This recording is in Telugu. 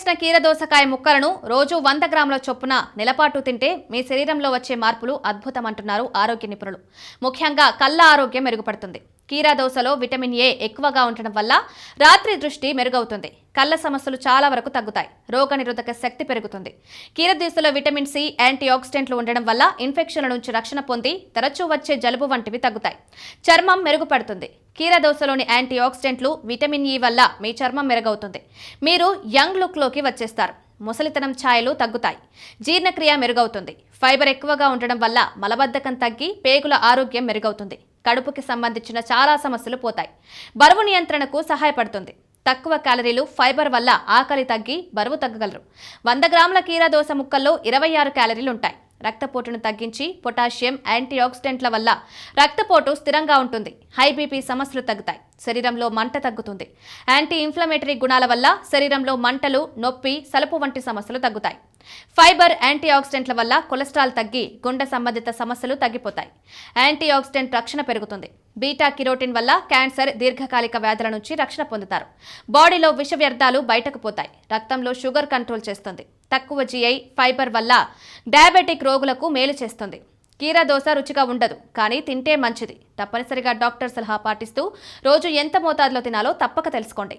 చేసిన కీరదోసకాయ ముక్కలను రోజు 100 గ్రాముల చొప్పున నెలపాటు తింటే మీ శరీరంలో వచ్చే మార్పులు అద్భుతమంటున్నారు ఆరోగ్య నిపుణులు. ముఖ్యంగా కళ్ళ ఆరోగ్యం మెరుగుపడుతుంది. కీరదోసలో విటమిన్ ఏ ఎక్కువగా ఉండడం వల్ల రాత్రి దృష్టి మెరుగవుతుంది. కళ్ళ సమస్యలు చాలా వరకు తగ్గుతాయి. రోగనిరోధక శక్తి పెరుగుతుంది. కీరదోసలో విటమిన్ సి, యాంటీ ఆక్సిడెంట్లు ఉండడం వల్ల ఇన్ఫెక్షన్ల నుంచి రక్షణ పొంది తరచూ వచ్చే జలుబు వంటివి తగ్గుతాయి. చర్మం మెరుగుపడుతుంది. కీరదోసలోని యాంటీ ఆక్సిడెంట్లు, విటమిన్ ఈ వల్ల మీ చర్మం మెరుగవుతుంది. మీరు యంగ్ లుక్లోకి వచ్చేస్తారు. ముసలితనం ఛాయలు తగ్గుతాయి. జీర్ణక్రియ మెరుగవుతుంది. ఫైబర్ ఎక్కువగా ఉండడం వల్ల మలబద్ధకం తగ్గి పేగుల ఆరోగ్యం మెరుగవుతుంది. కడుపుకి సంబంధించిన చాలా సమస్యలు పోతాయి. బరువు నియంత్రణకు సహాయపడుతుంది. తక్కువ క్యాలరీలు, ఫైబర్ వల్ల ఆకలి తగ్గి బరువు తగ్గగలరు. 100 గ్రాముల కీరదోస ముక్కల్లో 26 క్యాలరీలు ఉంటాయి. రక్తపోటును తగ్గించి పొటాషియం, యాంటీ ఆక్సిడెంట్ల వల్ల రక్తపోటు స్థిరంగా ఉంటుంది. హై బీపీ సమస్యలు తగ్గుతాయి. శరీరంలో మంట తగ్గుతుంది. యాంటీ ఇన్ఫ్లమేటరీ గుణాల వల్ల శరీరంలో మంటలు, నొప్పి, సలుపు వంటి సమస్యలు తగ్గుతాయి. ఫైబర్, యాంటీ ఆక్సిడెంట్ల వల్ల కొలెస్ట్రాల్ తగ్గి గుండె సంబంధిత సమస్యలు తగ్గిపోతాయి. యాంటీ ఆక్సిడెంట్ రక్షణ పెరుగుతుంది. బీటా కిరోటిన్ వల్ల క్యాన్సర్, దీర్ఘకాలిక వ్యాధుల నుంచి రక్షణ పొందుతారు. బాడీలో విష వ్యర్థాలు బయటకు పోతాయి. రక్తంలో షుగర్ కంట్రోల్ చేస్తుంది. తక్కువ జీఐ, ఫైబర్ వల్ల డయాబెటిక్ రోగులకు మేలు చేస్తుంది. కీరదోస రుచిగా ఉండదు, కానీ తింటే మంచిది. తప్పనిసరిగా డాక్టర్ సలహా పాటిస్తూ రోజు ఎంత మోతాదులో తినాలో తప్పక తెలుసుకోండి.